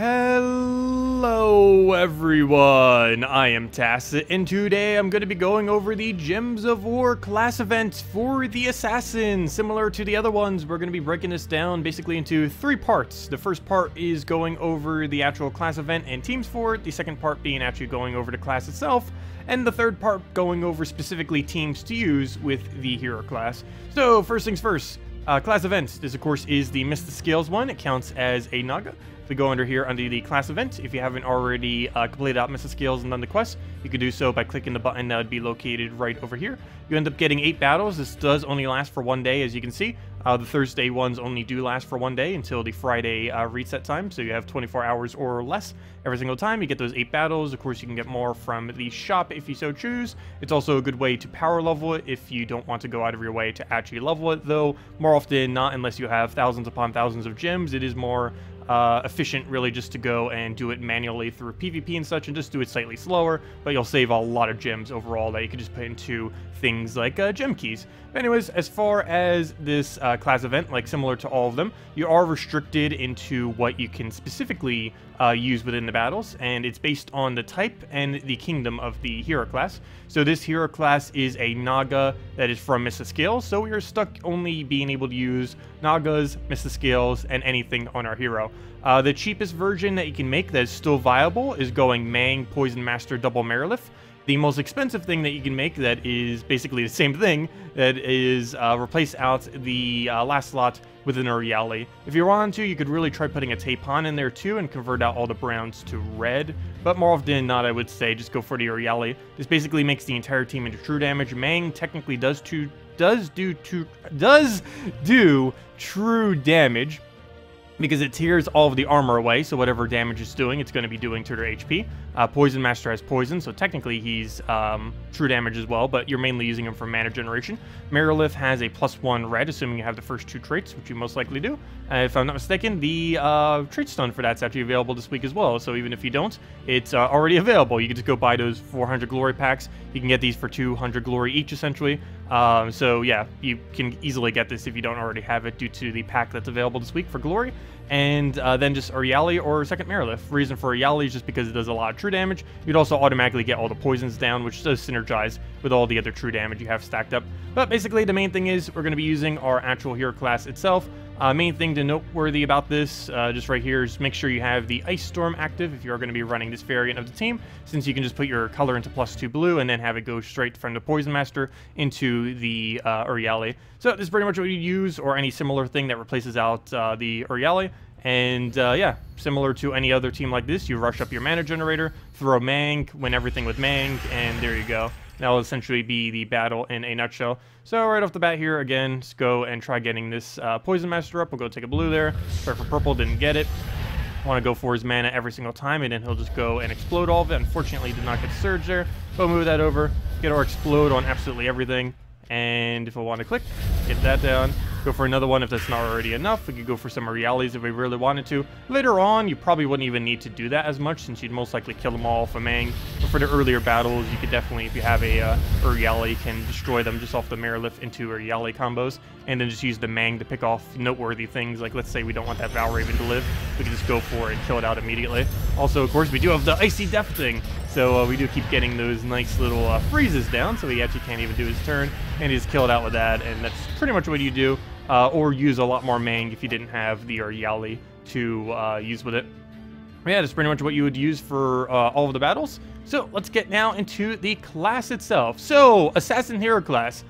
Hello everyone, I am Tacet, and today I'm going to be going over the Gems of War class event for the Assassin. Similar to the other ones, we're going to be breaking this down basically into three parts. The first part is going over the actual class event and teams for it, the second part being actually going over the class itself, and the third part going over specifically teams to use with the hero class. So first things first, class events. This of course is the Miss the Scales one. It counts as a Naga. We go under here under the class event. If you haven't already completed out Miss the Scales and done the quest, you can do so by clicking the button that would be located right over here. You end up getting 8 battles. This does only last for 1 day, as you can see. The Thursday ones only do last for 1 day until the Friday reset time, so you have 24 hours or less every single time. You get those 8 battles. Of course, you can get more from the shop if you so choose. It's also a good way to power level it if you don't want to go out of your way to actually level it, though more often not, unless you have thousands upon thousands of gems. It is more efficient really just to go and do it manually through PvP and such, and just do it slightly slower, but you'll save a lot of gems overall that you can just put into things like gem keys. But anyways, as far as this class event, like similar to all of them, you are restricted into what you can specifically use within the battles, and it's based on the type and the kingdom of the hero class. So this hero class is a Naga that is from Miss the Scales, so we are stuck only being able to use Nagas, Miss the Scales, and anything on our hero. The cheapest version that you can make that is still viable is going Mang, Poison Master, Double Marilith. The most expensive thing that you can make that is basically the same thing, that is replace out the last slot with an Uriali. If you want to, you could really try putting a Tapon in there too and convert out all the browns to red, but more often than not, I would say just go for the Uriali. This basically makes the entire team into true damage. Mang technically does do true damage, because it tears all of the armor away, so whatever damage it's doing, it's going to be doing to their HP. Poison Master has poison, so technically he's true damage as well, but you're mainly using him for mana generation. Marilith has a +1 red, assuming you have the first 2 traits, which you most likely do. If I'm not mistaken, the trait stone for that's actually available this week as well, so even if you don't, it's already available. You can just go buy those 400 glory packs. You can get these for 200 glory each, essentially. So yeah, you can easily get this if you don't already have it due to the pack that's available this week for glory. And then just Uriali or second Marilith. Reason for Uriali is just because it does a lot of true damage. You'd also automatically get all the poisons down, which does synergize with all the other true damage you have stacked up. But basically, the main thing is we're going to be using our actual hero class itself. Main thing to noteworthy about this, just right here, is make sure you have the Ice Storm active if you're going to be running this variant of the team, since you can just put your color into +2 blue and then have it go straight from the Poison Master into the Uriali. So this is pretty much what you use, or any similar thing that replaces out the Uriali. And yeah, similar to any other team like this, you rush up your mana generator, throw Mang, win everything with Mang, and there you go. That will essentially be the battle in a nutshell. So right off the bat here, again, just go and try getting this Poison Master up. We'll go take a blue there. Try for purple, didn't get it. Want to go for his mana every single time, and then he'll just go and explode all of it. Unfortunately, did not get Surge there. Go move that over. Get our explode on absolutely everything. And if I want to click, get that down. Go for another one if that's not already enough. We could go for some Urialis if we really wanted to. Later on, you probably wouldn't even need to do that as much, since you'd most likely kill them all off a Mang. But for the earlier battles, you could definitely, if you have a Uriali, can destroy them just off the Marilith into Uriali combos, and then just use the Mang to pick off noteworthy things. Like, let's say we don't want that Valraven to live, we can just go for it and kill it out immediately. Also, of course, we do have the Icy Death thing, so we do keep getting those nice little freezes down, so he actually can't even do his turn, and he's killed out with that, and that's pretty much what you do. Or use a lot more Mang if you didn't have the Uriali to use with it. Yeah, that's pretty much what you would use for all of the battles. So let's get now into the class itself. So, Assassin Hero class.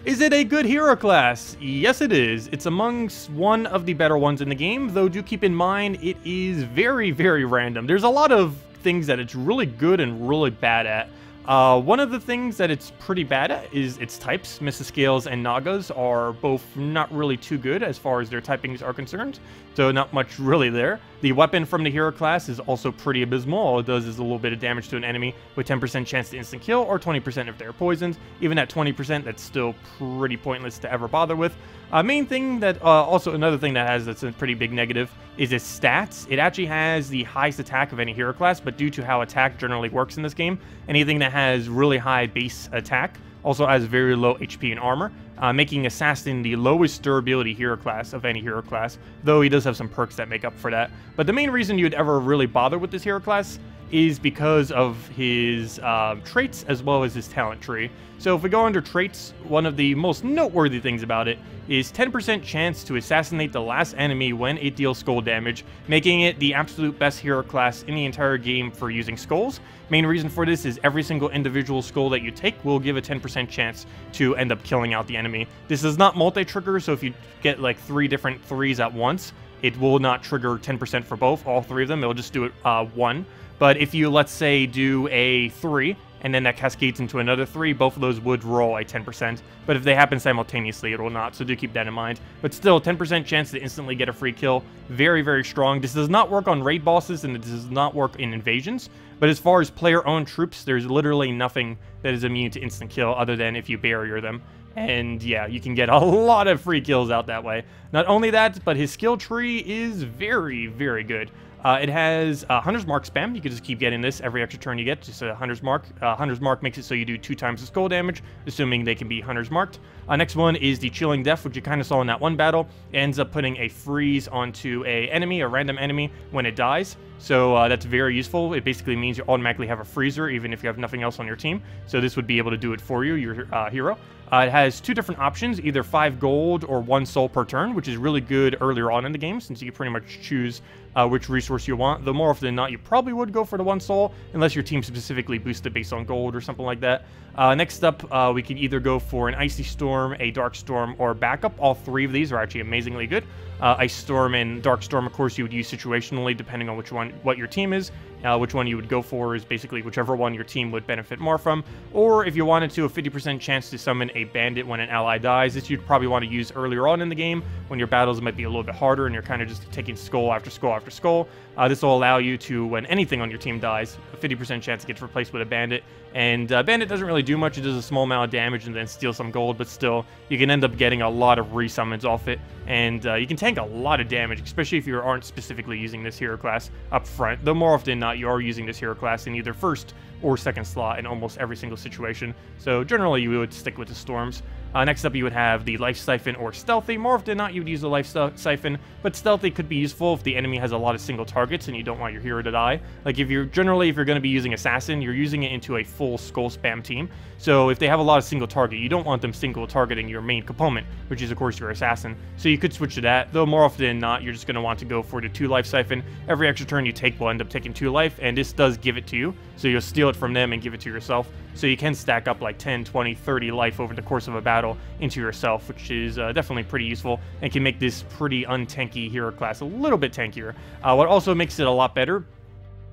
Is it a good hero class? Yes, it is. It's amongst one of the better ones in the game, though do keep in mind it is very, very random. There's a lot of things that it's really good and really bad at. One of the things that it's pretty bad at is its types. Miss the Scales and Nagas are both not really too good as far as their typings are concerned, so not much really there. The weapon from the hero class is also pretty abysmal. All it does is a little bit of damage to an enemy with 10% chance to instant kill, or 20% if they're poisoned. Even at 20%, that's still pretty pointless to ever bother with. Main thing that, also another thing that has that's a pretty big negative is its stats. It actually has the highest attack of any hero class, but due to how attack generally works in this game, anything that has really high base attack also has very low HP and armor. making Assassin the lowest durability hero class of any hero class, though he does have some perks that make up for that. But the main reason you'd ever really bother with this hero class is because of his traits as well as his talent tree. So if we go under traits, one of the most noteworthy things about it is 10% chance to assassinate the last enemy when it deals skull damage, making it the absolute best hero class in the entire game for using skulls. Main reason for this is every single individual skull that you take will give a 10% chance to end up killing out the enemy. This is not multi-trigger, so if you get like 3 different 3s at once, it will not trigger 10% for both, all 3 of them. It'll just do it 1. But if you, let's say, do a 3, and then that cascades into another 3, both of those would roll a 10%. But if they happen simultaneously, it will not, so do keep that in mind. But still, 10% chance to instantly get a free kill. Very, very strong. This does not work on raid bosses, and it does not work in invasions. But as far as player-owned troops, there's literally nothing that is immune to instant kill other than if you barrier them. And yeah, you can get a lot of free kills out that way. Not only that, but his skill tree is very, very good. It has Hunter's Mark spam. You can just keep getting this every extra turn you get, just a Hunter's Mark. Hunter's Mark makes it so you do 2 times the skull damage, assuming they can be Hunter's Marked. Next one is the Chilling Death, which you kind of saw in that one battle. It ends up putting a freeze onto a random enemy, when it dies. So that's very useful. It basically means you automatically have a freezer, even if you have nothing else on your team. So this would be able to do it for you, your hero. It has 2 different options, either 5 gold or 1 soul per turn, which is really good earlier on in the game, since you can pretty much choose which resource you want. Though more often than not, you probably would go for the 1 soul, unless your team specifically boosted based on gold or something like that. Next up, we can either go for an Icy Storm, a Dark Storm, or backup. All 3 of these are actually amazingly good. Ice Storm and Dark Storm, of course, you would use situationally, depending on what your team is. Which one you would go for is basically whichever one your team would benefit more from. Or if you wanted to, a 50% chance to summon a bandit when an ally dies. This you'd probably want to use earlier on in the game, when your battles might be a little bit harder and you're kind of just taking skull after skull after skull. This will allow you to, when anything on your team dies, a 50% chance it gets replaced with a bandit. And bandit doesn't really do much. It does a small amount of damage and then steal some gold, but still, you can end up getting a lot of resummons off it. And you can tank a lot of damage, especially if you aren't specifically using this hero class up front. Though more often than not, you are using this hero class in either first or second slot in almost every single situation. So generally, you would stick with the Storms. Next up, you would have the Life Siphon or Stealthy. More often than not, you would use the Life Siphon, but Stealthy could be useful if the enemy has a lot of single targets and you don't want your hero to die. Like if you're going to be using Assassin, you're using it into a full skull spam team. So if they have a lot of single target, you don't want them single targeting your main component, which is of course your Assassin. So you could switch to that, though more often than not, you're just going to want to go for the 2 Life Siphon. Every extra turn you take will end up taking 2 life, and this does give it to you. So you'll steal it from them and give it to yourself. So you can stack up like 10, 20, 30 life over the course of a battle into yourself, which is definitely pretty useful and can make this pretty untanky hero class a little bit tankier. What also makes it a lot better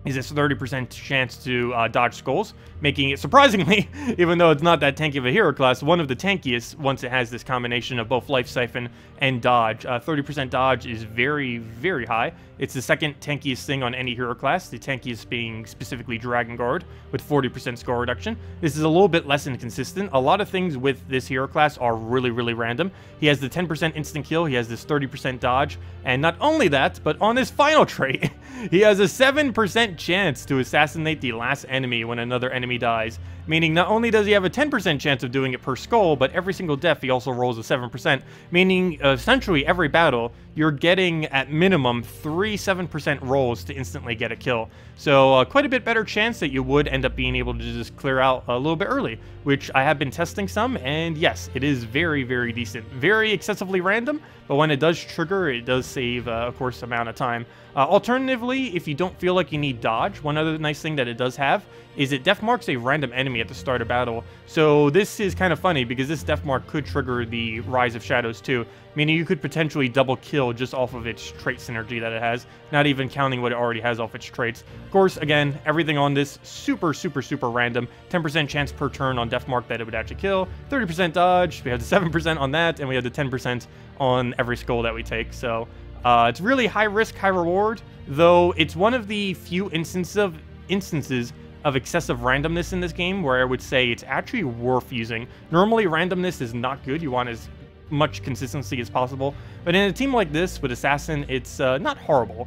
is this 30% chance to dodge skulls, making it, surprisingly, even though it's not that tanky of a hero class, one of the tankiest once it has this combination of both Life Siphon and dodge. 30% dodge is very, very high. It's the second tankiest thing on any hero class, the tankiest being specifically Dragon Guard, with 40% score reduction. This is a little bit less inconsistent. A lot of things with this hero class are really, really random. He has the 10% instant kill, he has this 30% dodge, and not only that, but on this final trait, he has a 7% chance to assassinate the last enemy when another enemy dies. Meaning not only does he have a 10% chance of doing it per skull, but every single death he also rolls a 7%, meaning essentially every battle you're getting at minimum 3 7% rolls to instantly get a kill. So quite a bit better chance that you would end up being able to just clear out a little bit early, which I have been testing some, and yes, it is very, very decent. Very excessively random, but when it does trigger, it does save, of course, amount of time. Alternatively, if you don't feel like you need dodge, one other nice thing that it does have is it death marks a random enemy at the start of battle. So this is kind of funny because this death mark could trigger the Rise of Shadows too, meaning you could potentially double kill just off of its trait synergy that it has, not even counting what it already has off its traits. Of course, again, everything on this super, super, super random. 10% chance per turn on death mark that it would actually kill, 30% dodge, we have the 7% on that, and we have the 10% on every skull that we take. So it's really high risk, high reward, though it's one of the few instances of excessive randomness in this game where I would say it's actually worth using. Normally, randomness is not good. You want as much consistency as possible, but in a team like this with Assassin, it's not horrible.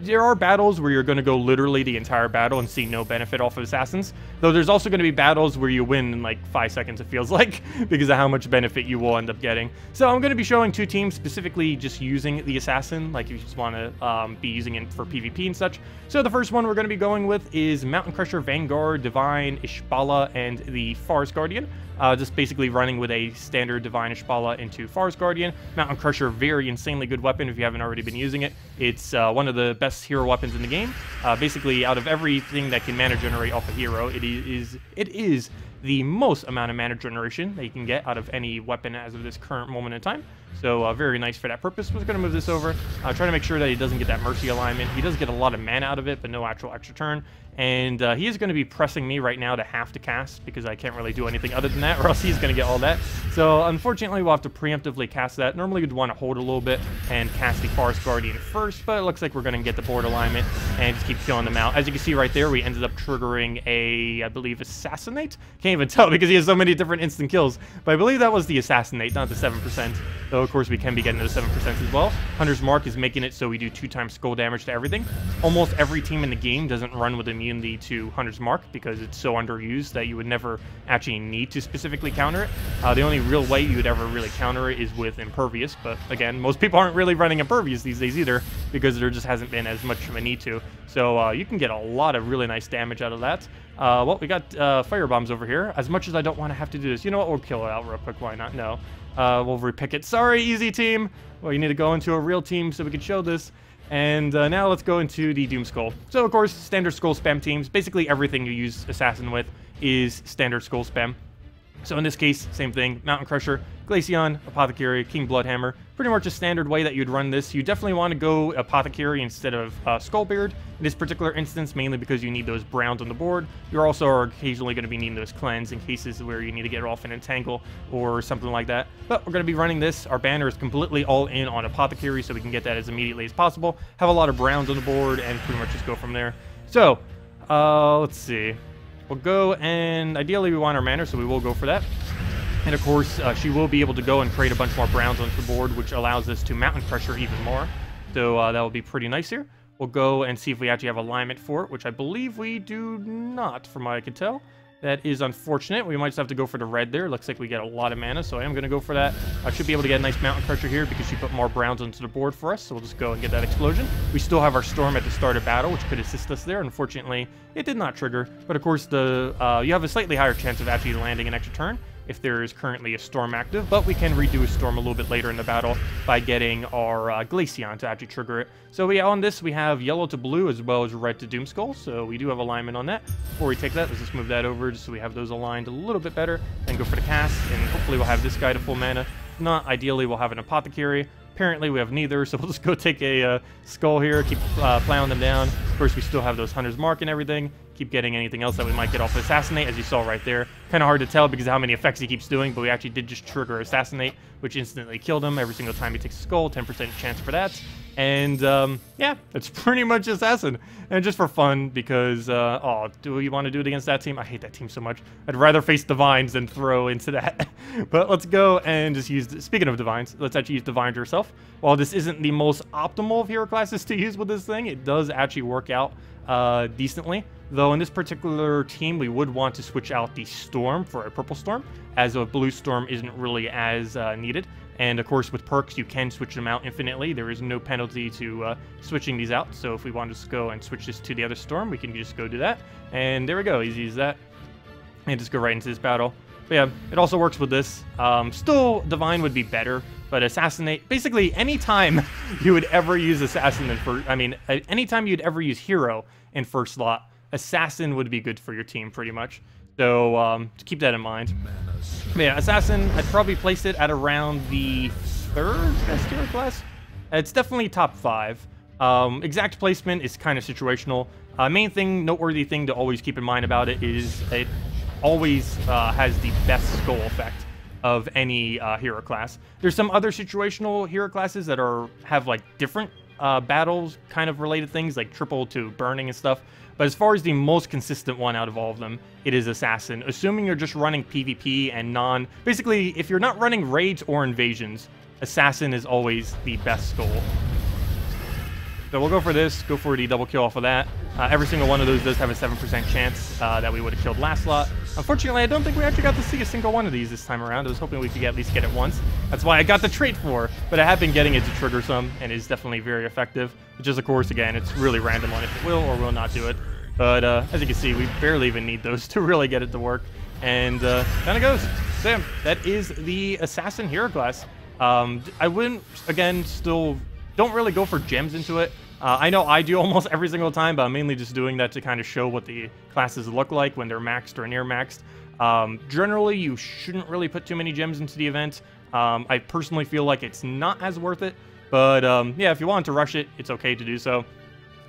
There are battles where you're going to go literally the entire battle and see no benefit off of Assassins, Though there's also going to be battles where you win in like 5 seconds, it feels like, because of how much benefit you will end up getting. So I'm going to be showing 2 teams specifically just using the Assassin, like if you just want to be using it for PvP and such. So the first one we're going to be going with is Mountain Crusher, Vanguard, Divine, Ishbala, and the Forest Guardian. Just basically running with a standard Divine Ishbala into Forest Guardian. Mountain Crusher, very insanely good weapon if you haven't already been using it. It's one of the best hero weapons in the game. Basically, out of everything that can mana generate off a hero, it is the most amount of mana generation that you can get out of any weapon as of this current moment in time. So very nice for that purpose. We're going to move this over. Trying to make sure that he doesn't get that Mercy alignment. He does get a lot of mana out of it, but no actual extra turn. And he is going to be pressing me right now to have to cast, because I can't really do anything other than that, or else he's going to get all that. So unfortunately, we'll have to preemptively cast that. Normally, we'd want to hold a little bit and cast the Forest Guardian first, but it looks like we're going to get the board alignment and just keep killing them out. As you can see right there, we ended up triggering a, I believe, Assassinate? Can't even tell because he has so many different instant kills, but I believe that was the Assassinate, not the 7%. Though, of course, we can be getting to the 7% as well. Hunter's Mark is making it so we do 2 times skull damage to everything. Almost every team in the game doesn't run with immunity to Hunter's Mark because it's so underused that you would never actually need to specifically counter it. The only real way you would ever really counter it is with Impervious, but again, most people aren't really running Impervious these days either because there just hasn't been as much of a need to. So you can get a lot of really nice damage out of that. Well, we got Fire Bombs over here. As much as I don't want to have to do this, you know what? We'll kill it out real quick. Why not? No. We'll repick it. Sorry, easy team. Well, you need to go into a real team so we can show this. And now let's go into the Doom Skull. So, of course, standard skull spam teams. Basically, everything you use Assassin with is standard skull spam. So in this case, same thing. Mountain Crusher, Glaceon, Apothecary, King Bloodhammer. Pretty much a standard way that you'd run this. You definitely want to go Apothecary instead of Skullbeard in this particular instance, mainly because you need those browns on the board. You're also occasionally going to be needing those cleanse in cases where you need to get off an entangle or something like that. But we're going to be running this. Our banner is completely all in on Apothecary, so we can get that as immediately as possible. Have a lot of browns on the board and pretty much just go from there. So, let's see. We'll go, and ideally we want our mana, so we will go for that. And of course, she will be able to go and create a bunch more browns onto the board, which allows us to Mountain Crusher even more. So that will be pretty nice here. We'll go and see if we actually have alignment for it, which I believe we do not, from what I can tell. That is unfortunate. We might just have to go for the red there. Looks like we get a lot of mana, so I am going to go for that. I should be able to get a nice Mountain Crusher here because she put more browns onto the board for us, so we'll just go and get that explosion. We still have our Storm at the start of battle, which could assist us there. Unfortunately, it did not trigger, but of course, you have a slightly higher chance of actually landing an extra turn if there is currently a Storm active, but we can redo a Storm a little bit later in the battle by getting our Glaceon to actually trigger it. So on this, we have yellow to blue as well as red to Doomskull, so we do have alignment on that. Before we take that, let's just move that over just so we have those aligned a little bit better, and go for the cast, and hopefully we'll have this guy to full mana. If not, ideally we'll have an Apothecary. Apparently we have neither, so we'll just go take a skull here, keep plowing them down. Of course, we still have those Hunter's Mark and everything. Keep getting anything else that we might get off Assassinate, as you saw right there. Kind of hard to tell because of how many effects he keeps doing, but we actually did just trigger Assassinate, which instantly killed him every single time he takes a skull, 10% chance for that. And yeah, it's pretty much Assassin. And just for fun, because, oh, do we want to do it against that team? I hate that team so much. I'd rather face Divines than throw into that. But let's go and just use, speaking of Divines, let's actually use Divine herself. While this isn't the most optimal of hero classes to use with this thing, it does actually work out decently. Though in this particular team, we would want to switch out the Storm for a Purple Storm, as a Blue Storm isn't really as needed. And of course, with perks, you can switch them out infinitely. There is no penalty to switching these out. So if we want to just go and switch this to the other Storm, we can just go do that. And there we go. Easy as that. And just go right into this battle. But yeah, it also works with this. Still, Divine would be better. But Assassinate, basically, anytime you would ever use Assassin in first, I mean, anytime you'd ever use Hero in first slot, Assassin would be good for your team, pretty much. So, to keep that in mind. But yeah, Assassin, I'd probably place it at around the 3rd best hero class. It's definitely top 5. Exact placement is kind of situational. Main thing, noteworthy thing to always keep in mind about it is it always has the best skull effect of any hero class. There's some other situational hero classes that have like different battles kind of related things, like triple to burning and stuff. But as far as the most consistent one out of all of them, it is Assassin. Assuming you're just running PvP and basically, if you're not running raids or invasions, Assassin is always the best skull. So we'll go for this, go for the double kill off of that. Every single one of those does have a 7% chance that we would have killed last slot. Unfortunately, I don't think we actually got to see a single one of these this time around. I was hoping we could at least get it once. That's why I got the trait for, but I have been getting it to trigger some, and is definitely very effective. Which is, of course, again, it's really random on if it will or will not do it. But as you can see, we barely even need those to really get it to work. And kind of goes. So that is the Assassin hero class. I wouldn't, again, still don't really go for gems into it. I know I do almost every single time, but I'm mainly just doing that to kind of show what the classes look like when they're maxed or near maxed. Generally, you shouldn't really put too many gems into the event. I personally feel like it's not as worth it, but yeah, if you want to rush it, it's okay to do so.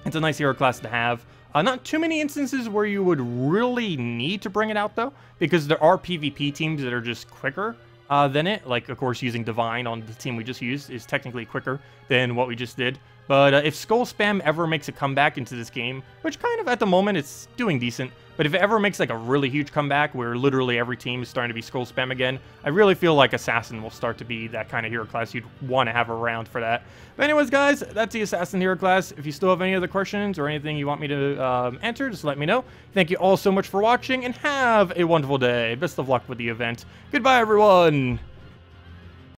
It's a nice hero class to have. Not too many instances where you would really need to bring it out, though, because there are PvP teams that are just quicker than it. Like, of course, using Divine on the team we just used is technically quicker than what we just did. But if Skull Spam ever makes a comeback into this game, which kind of at the moment it's doing decent, but if it ever makes like a really huge comeback where literally every team is starting to be Skull Spam again, I really feel like Assassin will start to be that kind of hero class you'd want to have around for that. But anyways, guys, that's the Assassin hero class. If you still have any other questions or anything you want me to answer, just let me know. Thank you all so much for watching, and have a wonderful day. Best of luck with the event. Goodbye, everyone!